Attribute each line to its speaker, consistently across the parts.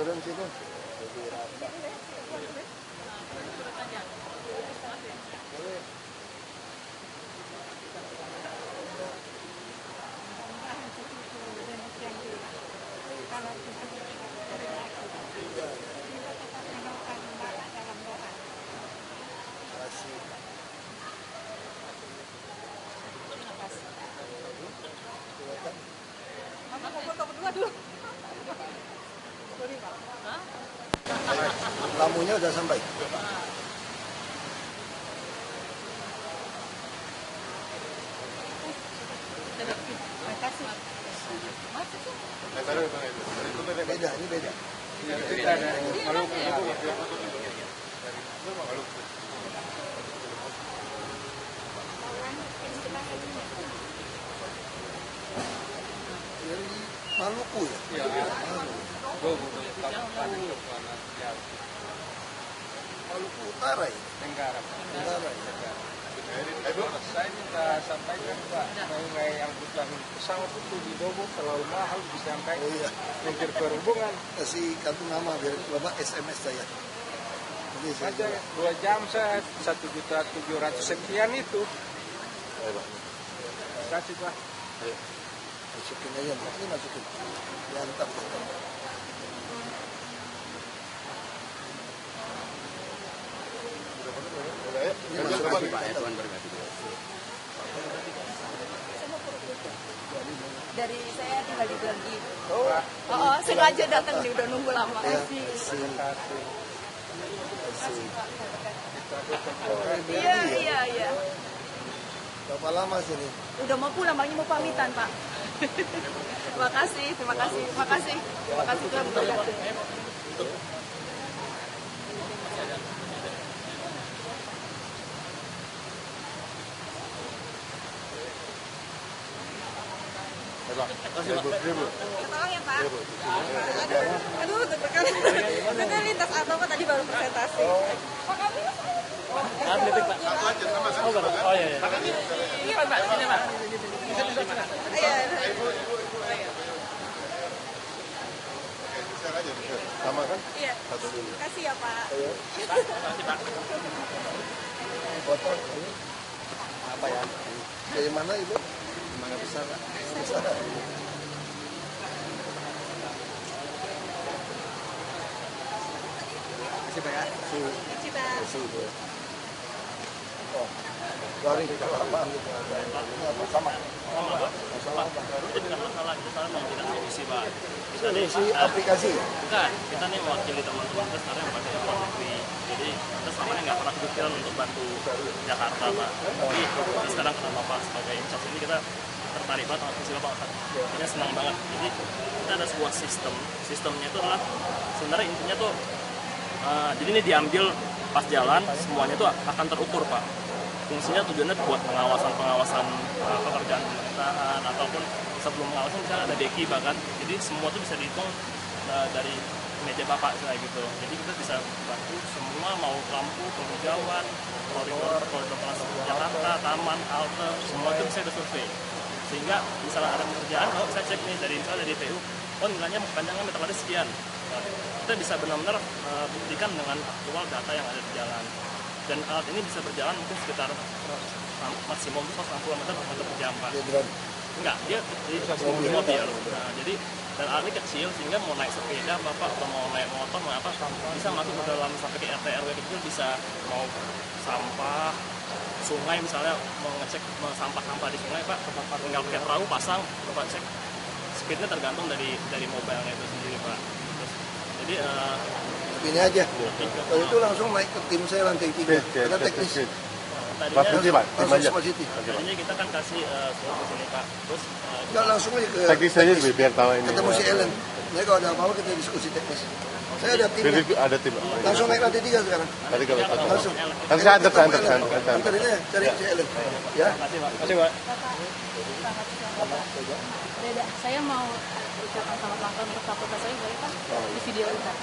Speaker 1: turun situ. Lebih rata. Boleh. Lampunya udah sampai. Beda, ini beda. Dari Maluku ya? Iya. Maluku Utara ya? Tenggara.
Speaker 2: Saya minta sampaikan Pak, mengenai angkutan pesawat itu di Dobo terlalu mahal disampaikan.
Speaker 1: Oh iya.
Speaker 2: Menteri Perhubungan.
Speaker 1: Kasih kartu nama biar Bapak SMS saya. Jadi saya
Speaker 2: Ada 2 jam saya 1.700.000 sekian itu.
Speaker 1: Ayo Pak.
Speaker 2: Kasih Pak.
Speaker 1: Ayo. Masukin aja, ini masukin. Mantap. Ini masukin Pak, Tuan berkati.
Speaker 3: Dari saya tinggal di Belgi. Oh, sengaja datang nih, udah nunggu lama.
Speaker 1: Ya,
Speaker 3: Iya.
Speaker 1: Berapa lama sini?
Speaker 3: Udah mau pulang, makanya mau pamitan, Pak. Terima kasih Tuhan memberkati. Tolong ya Pak. Aduh, deg-degan. Kita lintas atau apa tadi baru presentasi. Pak kami.
Speaker 4: Oh iya.
Speaker 3: Iya Pak, sini Pak. Iya.
Speaker 1: Sama kan?
Speaker 3: Iya. Kasih ya Pak.
Speaker 4: Kasih Pak.
Speaker 1: Foto ini apa ya? Dari mana Ibu? Mangga Besar. Besar.
Speaker 4: Kasih Pak ya.
Speaker 3: Kasih Pak.
Speaker 1: Kasih Ibu. Oh, dari kelapa gitu. Ini apa sama? Masalah apa?
Speaker 4: Itu bukan masalah, itu salah mau tidak solusi Pak. Kita nih
Speaker 1: Si aplikasi ya?
Speaker 4: bukan, kita nih mewakili teman-teman kita sekarang yang pakai luar negeri. Jadi kita selama ini nggak pernah kepikiran untuk bantu Jakarta Pak. Tapi kita sekarang kena Bapak sebagai insight ini kita tertarik banget sama visi Bapak. Ini senang banget. Jadi kita ada sebuah sistemnya itu adalah sebenarnya intinya tuh jadi ini diambil pas jalan semuanya tuh akan terukur Pak. Fungsinya tujuannya buat pengawasan pekerjaan pemerintahan ataupun sebelum pengawasan misalnya ada deki bahkan. Jadi semua tuh bisa dihitung dari meja Bapak kayak gitu. Jadi kita bisa bantu semua mau lampu, penghijauan, koridor Jakarta, taman, halte, semua itu bisa disurvei. Sehingga misalnya ada pekerjaan, saya cek nih dari misalnya dari DPU, nilainya panjangnya meter laris sekian. Nah, kita bisa benar-benar buktikan dengan aktual data yang ada di jalan. Dan alat ini bisa berjalan mungkin sekitar maksimum 160 meter per jam Pak. Enggak, dia bisa di mobil. Nah, jadi dan alat ini kecil sehingga mau naik sepeda Bapak atau mau naik motor mau apa bisa masuk ke dalam sampai ke RT RW kecil, bisa mau sampah sungai misalnya mau ngecek sampah-sampah di sungai Pak, tinggal pakai perahu pasang Bapak cek. Speednya tergantung dari mobilnya itu sendiri Pak. Terus, jadi
Speaker 1: ini aja. Kalau itu langsung naik ke tim saya lantai 3. Ada teknis.
Speaker 4: Tadinya kita kan kasih surat ke sini Pak. Terus
Speaker 1: enggak langsung aja ke
Speaker 5: teknis aja biar tahu ini.
Speaker 1: Ketemu si Ellen. Jadi kalau ada apa-apa kita diskusi teknis. Saya ada tim.
Speaker 5: Ada tim.
Speaker 1: Langsung naik lantai 3 sekarang.
Speaker 5: Tadi kalau
Speaker 1: Langsung.
Speaker 5: nanti saya antar.
Speaker 1: Antar ini cari si Ellen. Ya.
Speaker 4: kasih Pak.
Speaker 3: Beda. Saya mau ucapkan selamat ulang tahun untuk fakultas saya, boleh Pak? Di video kita.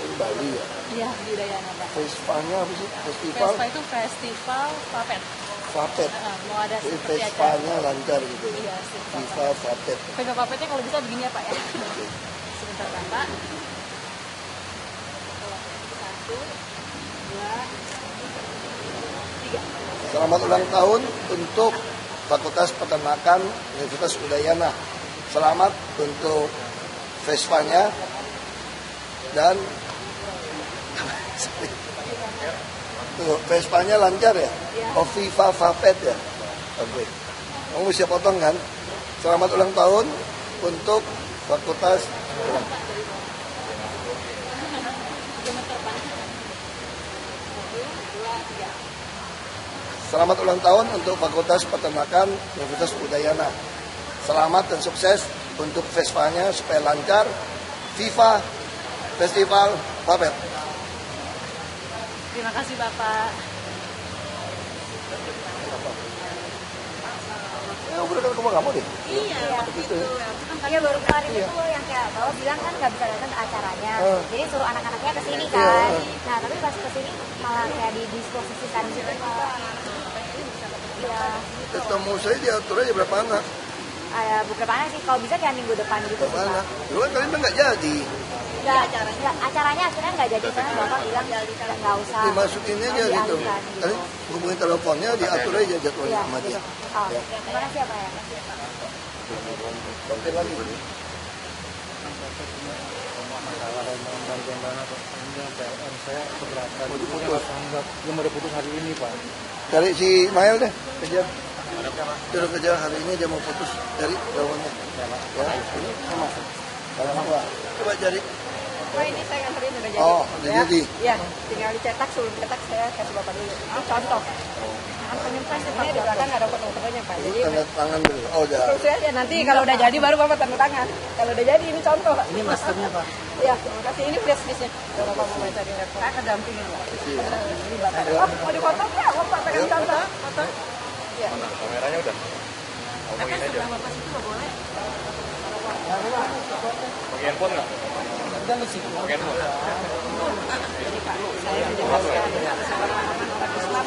Speaker 1: Di Bali ya.
Speaker 3: Iya, di Udayana Pak.
Speaker 1: Festivalnya apa sih? Festival
Speaker 3: Vespa itu festival Vapet.
Speaker 1: Vapet.
Speaker 3: Mau ada
Speaker 1: Jadi
Speaker 3: seperti
Speaker 1: festivalnya lancar gitu.
Speaker 3: Iya,
Speaker 1: Festival Vapet.
Speaker 3: Vapetnya kalau bisa begini ya Pak ya. Sebentar. Buat Bapak. 1, 2, 3.
Speaker 1: Selamat ulang tahun untuk Fakultas Peternakan Universitas Udayana. Selamat untuk Vespanya dan tuh, Vespanya lancar ya? Oh, Viva Vapet ya? Oke. Kamu siap potong kan? Selamat ulang tahun untuk Fakultas Selamat ulang tahun untuk Fakultas Peternakan Universitas Udayana. Selamat dan sukses untuk Vespanya supaya lancar. Viva Festival Vapet.
Speaker 3: Terima kasih Bapak.
Speaker 1: Ya, udah kan kamu deh.
Speaker 3: Iya,
Speaker 1: Gitu ya.
Speaker 3: Kan baru kemarin itu yang kayak Bapak bilang kan nggak bisa datang ke acaranya. Jadi suruh anak-anaknya ke sini kan. Nah, tapi pas ke sini malah kayak didisposisikan gitu Pak. Iya.
Speaker 1: Ketemu saya diatur aja berapa anak.
Speaker 3: Beberapa anak sih, kalau bisa kayak minggu depan gitu sih
Speaker 1: Berapa anak?
Speaker 3: Pak.
Speaker 1: Dulu kan kalian nggak jadi.
Speaker 3: Nggak, acaranya akhirnya nggak jadi karena Bapak bilang nggak usah.
Speaker 1: Dimasukin aja gitu.
Speaker 3: dialihkan
Speaker 1: Kalian hubungin teleponnya, diatur aja jadwalnya
Speaker 3: Iya,
Speaker 1: sama dia.
Speaker 3: gitu. Oh, terima kasih ya Pak ya.
Speaker 1: Oke lagi.
Speaker 2: Masalah undang-undang PLN saya keberatan.
Speaker 1: Mau diputus.
Speaker 2: Belum ada putus hari ini Pak.
Speaker 1: Cari si Mael deh, kejar. Suruh kejar hari ini dia mau putus dari jawabannya. Ya, ini sama. Coba cari.
Speaker 3: Oh ini saya nganterin udah jadi.
Speaker 1: Oh, udah
Speaker 3: Ya.
Speaker 1: jadi.
Speaker 3: Iya, tinggal dicetak, sebelum cetak saya kasih Bapak dulu. Ini contoh. Penyempress ini di belakang ada foto-fotonya Pak. Jadi
Speaker 1: Tanda tangan dulu. Oh, udah.
Speaker 3: terus aja nanti kalau udah jadi baru Bapak tanda tangan. Kalau udah jadi ini contoh.
Speaker 2: Ini masternya Pak.
Speaker 3: Iya, terima kasih. Ini flash disknya. Kalau Bapak mau baca di laptop. Saya kedampingin Pak. Ini Bapak. Oh, mau difoto nggak? Bapak pegang contoh. Foto. Iya.
Speaker 4: Kameranya udah.
Speaker 3: Tapi sebelah Bapak situ nggak boleh.
Speaker 4: Pakai handphone nggak? Pakai handphone.
Speaker 3: Jadi Pak, saya menjelaskan sama teman-teman orang Islam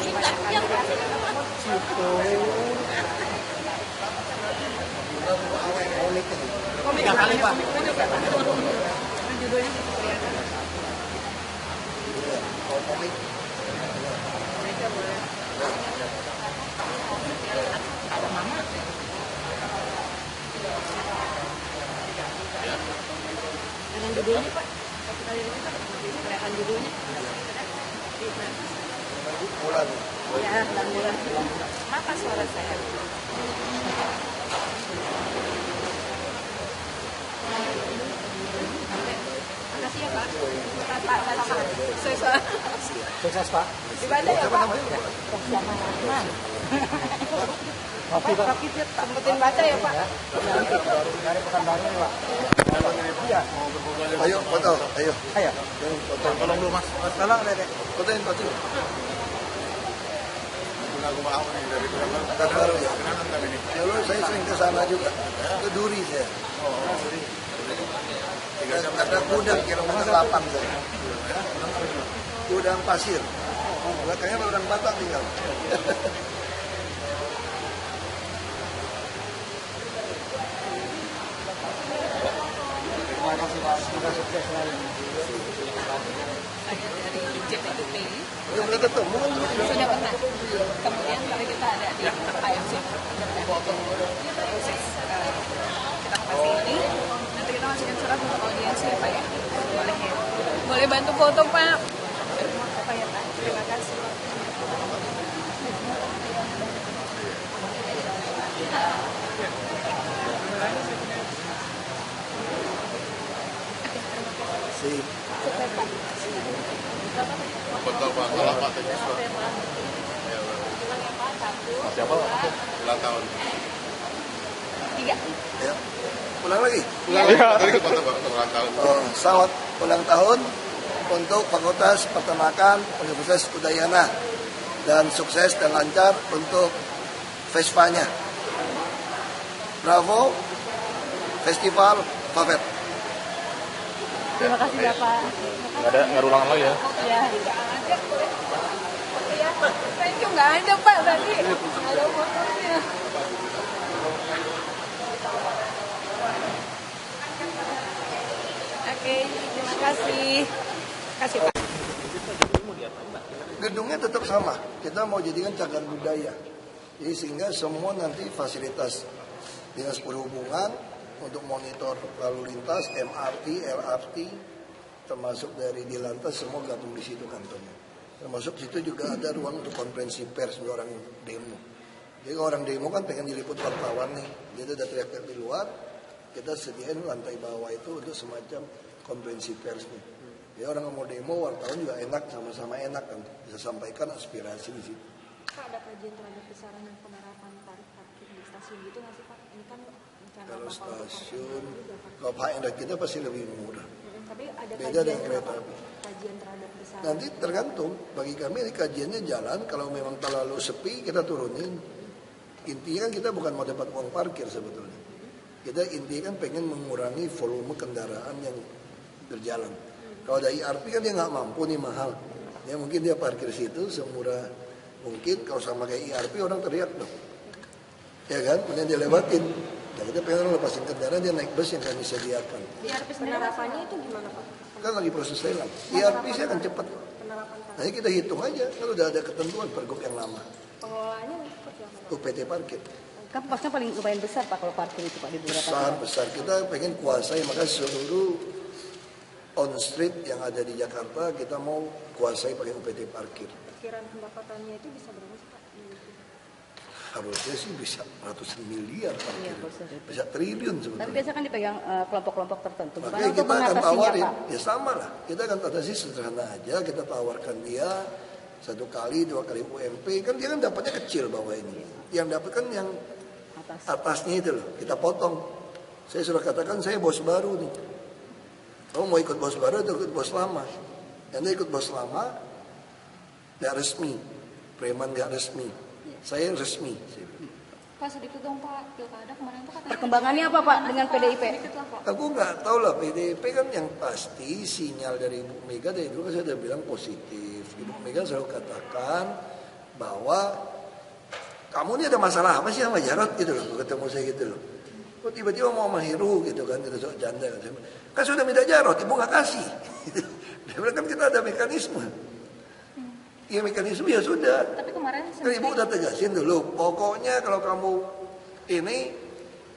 Speaker 3: komik 3 kali Pak. Judulnya kelihatan. Dengan judulnya Pak, kita lihat ini Pak, kelihatan judulnya.
Speaker 1: Bulan.
Speaker 3: Ya, bulan. Mata suara saya. Makasih ya Pak. Pak,
Speaker 2: Sukses Pak.
Speaker 3: dibaca ya Pak. Pak, sempetin baca ya Pak.
Speaker 2: Dari Pekanbaru nih Pak.
Speaker 1: Ayo, foto. Ayo.
Speaker 2: Ayo.
Speaker 1: Foto.
Speaker 2: Tolong dulu Mas. Mas tolong Dek.
Speaker 1: Fotoin foto.
Speaker 5: Lagu mau nih dari
Speaker 1: Pekanbaru ya. Dulu saya sering ke sana juga. Ke Duri saya. Ada gudang kilometer 8 saya. Gudang pasir. Belakangnya orang Batak tinggal.
Speaker 2: Terima kasih Pak. Semoga sukses selalu.
Speaker 3: Saya dari JPUP.
Speaker 1: Ya udah ketemu kan dulu.
Speaker 3: Sudah pernah. Kemudian kali kita ada di IOC. Kita kasih ini. Nanti kita masukin surat untuk audiensi ya Pak ya. Boleh ya. Boleh bantu foto Pak. Apa ya Pak? Terima kasih.
Speaker 1: Sip.
Speaker 5: Betul Pak, salah Pak teknis Pak.
Speaker 4: Siapa?
Speaker 5: Ulang tahun.
Speaker 3: 3.
Speaker 1: Ya. Ulang lagi.
Speaker 5: Tadi ke foto Pak, ulang tahun.
Speaker 1: Selamat ulang tahun untuk Fakultas Peternakan Universitas Udayana dan sukses dan lancar untuk Vespanya. Bravo Festival Vapet.
Speaker 3: Terima kasih Bapak.
Speaker 4: Nggak ada ulangan lagi ya?
Speaker 3: Ya, nggak ada. Ya, thank you, nggak ada Pak tadi. Nggak ada fotonya.
Speaker 6: Oke, terima kasih. Kasih Pak.
Speaker 1: Gedungnya tetap sama. Kita mau jadikan cagar budaya. Jadi sehingga semua nanti fasilitas dinas perhubungan untuk monitor lalu lintas, MRT, LRT, termasuk dari di lantas semua gabung di situ kantornya. Termasuk situ juga ada ruang untuk konferensi pers untuk orang demo. Jadi kalau orang demo kan pengen diliput wartawan nih, dia udah teriak-teriak di luar, kita sediain lantai bawah itu untuk semacam konferensi pers nih. Jadi orang mau demo, wartawan juga enak, sama-sama enak kan, bisa sampaikan aspirasi di situ.
Speaker 3: Pak, ada kajian terhadap besaran dan penerapan tarif parkir di stasiun gitu nggak sih Pak? Ini kan rencana
Speaker 1: Kalau
Speaker 3: bakal untuk
Speaker 1: stasiun,
Speaker 3: parkir juga, Pak.
Speaker 1: kalau HND kita pasti lebih murah.
Speaker 3: Tapi ada
Speaker 1: Beda
Speaker 3: kajian
Speaker 1: dengan kereta
Speaker 3: apa?
Speaker 1: api.
Speaker 3: Kajian terhadap besaran.
Speaker 1: Nanti tergantung, bagi kami kajiannya jalan, kalau memang terlalu sepi kita turunin. Intinya kan kita bukan mau dapat uang parkir sebetulnya. Kita intinya kan pengen mengurangi volume kendaraan yang berjalan. Kalau ada IRP kan dia nggak mampu nih mahal. Ya mungkin dia parkir situ semurah mungkin. Kalau sama kayak IRP orang teriak dong. Ya kan, kemudian dia lewatin. Nah kita pengen orang lepasin kendaraan dia naik bus yang kami sediakan.
Speaker 3: IRP penerapannya itu gimana Pak?
Speaker 1: Kan lagi proses lelang. IRP sih akan cepat.
Speaker 3: Penerapan tarif.
Speaker 1: Nah kita hitung aja. Kalau udah ada ketentuan pergub yang lama.
Speaker 3: Pengelolaannya seperti apa Pak?
Speaker 1: UPT parkir.
Speaker 6: Kan pasnya paling lumayan besar Pak kalau parkir itu Pak di beberapa tempat.
Speaker 1: Besar kita pengen kuasai, maka seluruh on street yang ada di Jakarta kita mau kuasai pakai UPT parkir.
Speaker 3: Perkiraan pendapatannya itu bisa berapa sih Pak?
Speaker 1: Harusnya sih bisa ratusan miliar parkir.
Speaker 6: Iya, Pak.
Speaker 1: Bisa triliun
Speaker 6: Tapi
Speaker 1: sebetulnya.
Speaker 6: biasa kan dipegang kelompok-kelompok tertentu. Gimana
Speaker 1: Makanya
Speaker 6: untuk
Speaker 1: kita akan
Speaker 6: mengatasinya
Speaker 1: tawarin,
Speaker 6: Pak?
Speaker 1: ya sama lah. Kita akan atasi sederhana aja, kita tawarkan dia 1 kali, 2 kali UMP, kan dia kan dapatnya kecil bawah ini. Yang dapat kan yang atasnya itu loh, kita potong. Saya sudah katakan saya bos baru nih. Kamu mau ikut bos baru atau ikut bos lama? Anda ikut bos lama, nggak resmi, preman nggak resmi. Saya resmi.
Speaker 3: Pak sedikit dong Pak, pilkada kemarin tuh katanya.
Speaker 6: Perkembangannya apa Pak dengan PDIP?
Speaker 3: Sedikit lah Pak.
Speaker 1: Aku nggak tahu lah PDIP kan yang pasti sinyal dari Ibu Mega dari dulu saya udah bilang positif. Ibu Mega selalu katakan bahwa kamu ini ada masalah apa sih sama Jarod gitu loh, ketemu saya gitu loh. Kok tiba-tiba mau sama Heru gitu kan, kita sok janda kan sudah minta Jarod, ibu nggak kasih. Dia bilang kan kita ada mekanisme. Ya mekanisme ya sudah.
Speaker 3: Tapi kemarin
Speaker 1: Kan ibu udah tegasin dulu, pokoknya kalau kamu ini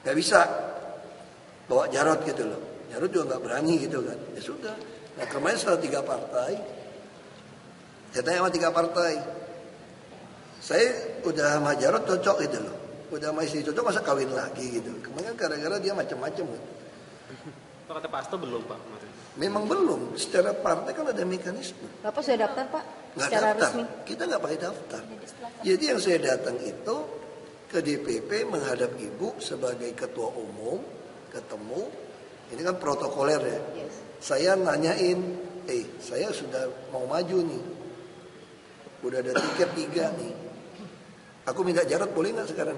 Speaker 1: nggak bisa bawa Jarod gitu loh. Jarod juga nggak berani gitu kan. Ya sudah. Nah kemarin setelah 3 partai, saya tanya sama 3 partai, saya udah sama Jarod cocok gitu loh. Udah sama istri cocok masa kawin lagi gitu. Kemarin gara-gara dia macam-macam kan.
Speaker 7: Kata Pak Hasto belum Pak kemarin.
Speaker 1: Memang belum. Secara partai kan ada mekanisme.
Speaker 6: Bapak sudah daftar Pak?
Speaker 1: Nggak
Speaker 6: Secara
Speaker 1: daftar.
Speaker 6: resmi?
Speaker 1: Kita nggak pakai daftar. Jadi yang saya datang itu ke DPP menghadap ibu sebagai ketua umum, ketemu. Ini kan protokoler ya.
Speaker 6: Yes.
Speaker 1: Saya nanyain, saya sudah mau maju nih. Udah ada tiket 3 nih. Aku minta Jarod boleh nggak sekarang?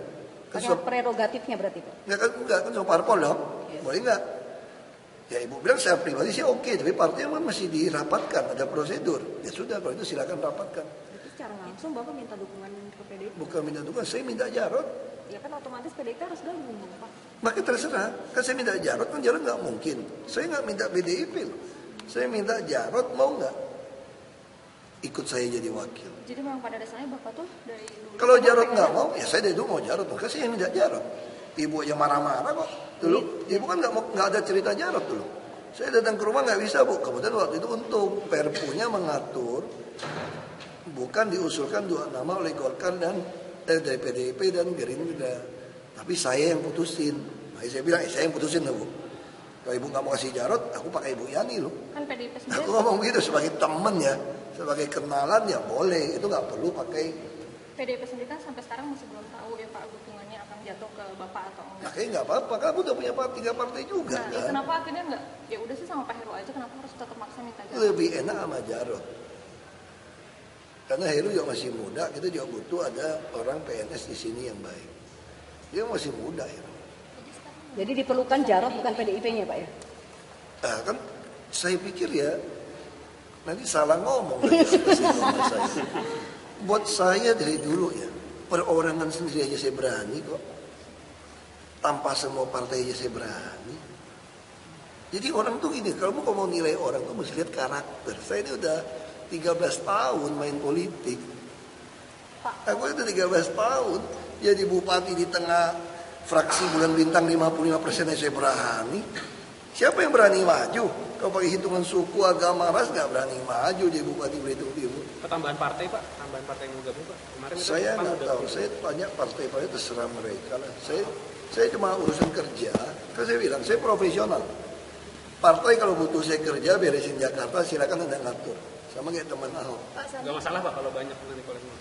Speaker 1: Kan
Speaker 6: Pakai prerogatifnya berarti Pak?
Speaker 1: Enggak kan sama parpol dong. Boleh nggak? Ya ibu bilang saya pribadi sih oke, tapi partai masih dirapatkan, ada prosedur. Ya sudah kalau itu silakan rapatkan.
Speaker 3: Jadi secara langsung Bapak minta dukungan ke PDIP.
Speaker 1: Bukan minta dukungan, saya minta Jarod.
Speaker 3: Ya kan otomatis PDIP harus gabung dong Pak.
Speaker 1: Maka terserah, kan saya minta Jarod, kan Jarod nggak mungkin. Saya nggak minta PDIP loh. Saya minta Jarod, mau nggak ikut saya jadi wakil?
Speaker 3: Jadi memang pada dasarnya Bapak tuh dari dulu.
Speaker 1: Kalau Jarod nggak mau, ya saya dari dulu mau Jarod. Maka saya minta Jarod. Ibu aja marah-marah kok. Dulu, ibu kan nggak ada cerita Jarod dulu. Saya datang ke rumah nggak bisa bu. Kemudian waktu itu untung Perpunya mengatur, bukan diusulkan 2 nama oleh Golkar dan dari PDIP dan Gerindra. Tapi saya yang putusin. Nah, saya bilang, saya yang putusin lah bu. Kalau ibu nggak mau kasih Jarod, aku pakai Ibu Yani loh.
Speaker 3: Kan PDIP sendiri.
Speaker 1: Aku ngomong gitu sebagai teman ya, sebagai kenalan ya boleh. Itu nggak perlu pakai.
Speaker 3: PDIP sendiri kan sampai sekarang masih belum tahu ya Pak dukungannya akan jatuh ke Bapak atau enggak.
Speaker 1: Nah, kayaknya nggak apa-apa. Kamu udah punya 3 partai juga
Speaker 3: Nah,
Speaker 1: kan.
Speaker 3: kenapa akhirnya enggak? Ya udah sih sama Pak Heru aja, kenapa harus tetap maksa minta Jarod?
Speaker 1: Lebih enak sama Jarod. Karena Heru juga masih muda, kita juga butuh ada orang PNS di sini yang baik. Dia masih muda Heru.
Speaker 6: Jadi diperlukan Jarod bukan PDIP-nya Pak ya?
Speaker 1: Nah, kan saya pikir ya nanti salah ngomong lagi sama saya. Buat saya dari dulu ya, perorangan sendiri aja saya berani kok. Tanpa semua partai aja saya berani. Jadi orang tuh gini, kalau mau nilai orang tuh mesti lihat karakter. Saya ini udah 13 tahun main politik. Aku itu 13 tahun jadi bupati di tengah fraksi Bulan Bintang 55% saya berani. Siapa yang berani maju? Kalau pakai hitungan suku, agama, ras nggak berani maju jadi bupati Belitung Timur.
Speaker 7: Tambahan partai Pak, tambahan partai yang gabung Pak. Kemarin
Speaker 1: Saya nggak tahu, saya tanya partai-partai terserah mereka lah. Saya cuma urusan kerja. Kan saya bilang saya profesional. Partai kalau butuh saya kerja beresin Jakarta silakan Anda ngatur. Sama kayak teman Ahok.
Speaker 7: Nggak masalah Pak kalau banyak nanti kalau semua.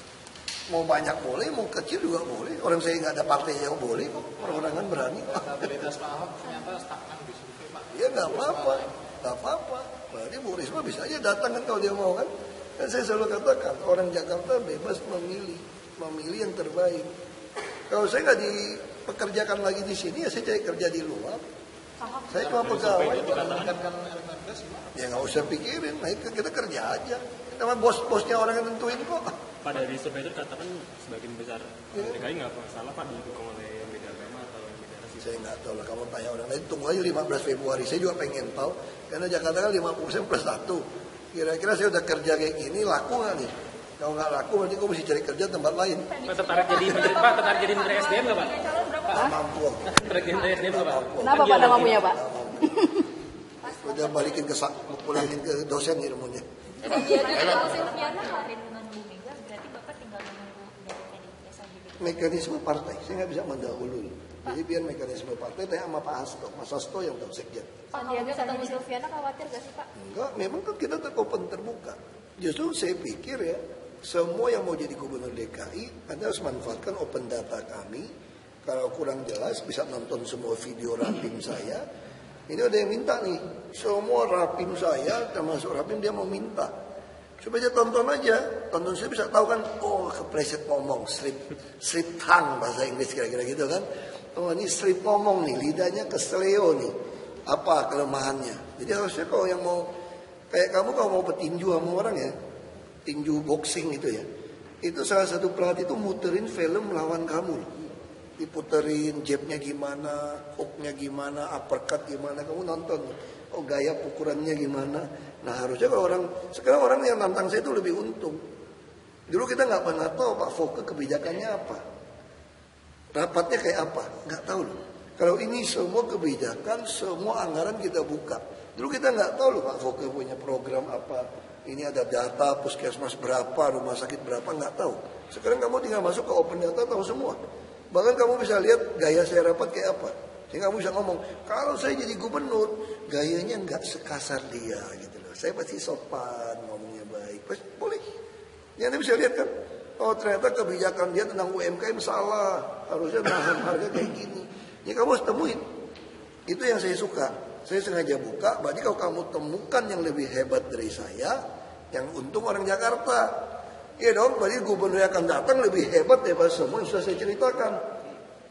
Speaker 1: Mau banyak boleh, mau kecil juga boleh. Orang saya nggak ada partai yang boleh kok. Perorangan berani.
Speaker 2: Stabilitas Pak Ahok ternyata stagnan di survei Pak.
Speaker 1: Ya nggak apa-apa, nggak apa-apa. Berarti Bu Risma bisa aja datang kan kalau dia mau kan. Dan saya selalu katakan orang Jakarta bebas memilih yang terbaik. Kalau saya nggak dipekerjakan lagi di sini, ya saya cari kerja di luar. Saya cuma pegawai. Ya nggak usah pikirin, nah, kita kerja aja. Sama bos-bosnya orang yang tentuin kok.
Speaker 4: Pada di survei itu katakan sebagian besar DKI nggak masalah Pak didukung oleh yang beda agama atau yang beda ras.
Speaker 1: Saya nggak tahu lah, kamu tanya orang lain. Tunggu aja 15 Februari. Saya juga pengen tahu. Karena Jakarta kan 50% plus 1. Kira-kira saya udah kerja kayak gini, laku nggak nih? Kalau nggak laku, berarti gue mesti cari kerja tempat lain.
Speaker 7: Pak tertarik jadi menteri SDM nggak Pak?
Speaker 1: Nggak mampu.
Speaker 7: Tertarik jadi menteri SDM nggak Pak?
Speaker 6: Kenapa Pak nggak mampunya Pak?
Speaker 1: Udah balikin pulangin ke dosen ilmunya.
Speaker 3: Kalau Silviana kemarin dengan Bu Mega, berarti Bapak tinggal menunggu dari PDIP saja gitu.
Speaker 1: Mekanisme partai, saya nggak bisa mendahului. Jadi biar mekanisme partai, tanya sama Pak Hasto. Mas Hasto yang tahu sekjen.
Speaker 3: Sandiaga ketemu Silviana khawatir gak sih Pak?
Speaker 1: Enggak, memang kan kita open terbuka. Justru saya pikir ya, semua yang mau jadi gubernur DKI, Anda harus manfaatkan open data kami. Kalau kurang jelas, bisa nonton semua video rapim saya. Ini ada yang minta nih, semua rapim saya, termasuk rapim dia mau minta. Supaya dia tonton aja, tonton saya bisa tahu kan, oh kepleset ngomong, slip tongue bahasa Inggris kira-kira gitu kan. Oh ini slip ngomong nih, lidahnya keseleo nih, apa kelemahannya. Jadi harusnya kalau yang mau, kayak kamu kalau mau petinju sama orang ya, tinju boxing itu ya, itu salah satu pelatih itu muterin film lawan kamu loh. Diputerin jabnya gimana, hooknya gimana, uppercut gimana, kamu nonton. Oh gaya pukulannya gimana. Nah harusnya kalau sekarang orang yang nantang saya itu lebih untung. Dulu kita nggak pernah tahu Pak Foke kebijakannya apa, rapatnya kayak apa, nggak tahu loh. Kalau ini semua kebijakan, semua anggaran kita buka. Dulu kita nggak tahu loh Pak Foke punya program apa. Ini ada data puskesmas berapa, rumah sakit berapa, nggak tahu. Sekarang kamu tinggal masuk ke open data tahu semua. Bahkan kamu bisa lihat gaya saya rapat kayak apa. Sehingga kamu bisa ngomong, kalau saya jadi gubernur, gayanya nggak sekasar dia gitu loh. Saya pasti sopan, ngomongnya baik. Pasti boleh. Ya Anda bisa lihat kan, oh ternyata kebijakan dia tentang UMKM salah. Harusnya nahan harga kayak gini. Ya kamu harus temuin. Itu yang saya suka. Saya sengaja buka, berarti kalau kamu temukan yang lebih hebat dari saya, yang untung orang Jakarta. Iya dong, berarti gubernur yang akan datang lebih hebat daripada semua yang sudah saya ceritakan.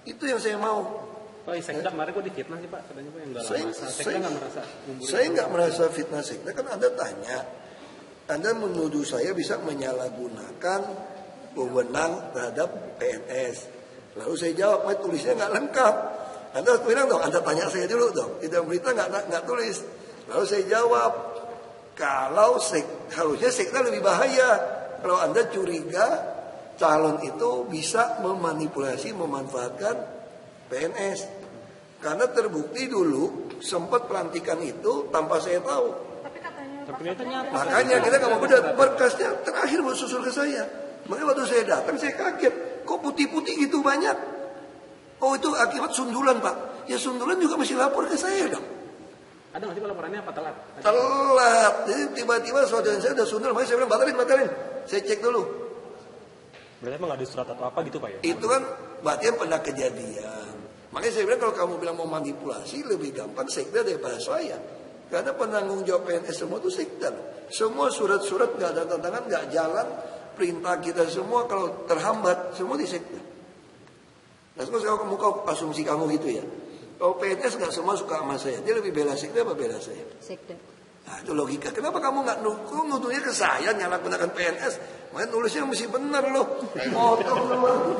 Speaker 1: Itu yang saya mau.
Speaker 7: Pak, Sekda kemarin kok difitnah sih Pak? Katanya Pak yang nggak merasa. Sekda nggak merasa.
Speaker 1: Saya nggak merasa fitnah Sekda. Kan Anda tanya, Anda menuduh saya bisa menyalahgunakan wewenang terhadap PNS. Lalu saya jawab, tulisnya nggak lengkap. Anda bilang dong, Anda tanya saya dulu dong. Di dalam berita nggak tulis. Lalu saya jawab, kalau harusnya Sekda lebih bahaya. Kalau Anda curiga calon itu bisa memanipulasi, memanfaatkan PNS. Karena terbukti dulu sempat pelantikan itu tanpa saya tahu.
Speaker 3: Tapi katanya
Speaker 1: Makanya kita nggak mau beda. Berkasnya terakhir mau susul ke saya. Makanya waktu saya datang saya kaget. Kok putih-putih gitu banyak? Oh itu akibat sundulan Pak. Ya sundulan juga mesti lapor ke saya dong.
Speaker 7: Ada nggak sih Pak laporannya apa telat?
Speaker 1: Telat. Jadi tiba-tiba saudara saya udah sundul. Makanya saya bilang batalin. Saya cek dulu.
Speaker 4: Berarti emang nggak ada surat atau apa gitu Pak ya?
Speaker 1: Itu kan berarti pernah kejadian. Makanya saya bilang kalau kamu bilang mau manipulasi lebih gampang Sekda daripada saya. Karena penanggung jawab PNS semua itu Sekda. Semua surat-surat nggak ada tantangan, nggak jalan. Perintah kita semua kalau terhambat semua di Sekda. Nah sekarang kalau asumsi kamu gitu ya. Kalau PNS nggak semua suka sama saya, dia lebih bela Sekda apa bela saya?
Speaker 6: Sekda.
Speaker 1: Nah itu logika. Kenapa kamu nggak nuduhnya ke saya nyalahgunakan PNS? Makanya nulisnya mesti benar loh. Potong loh.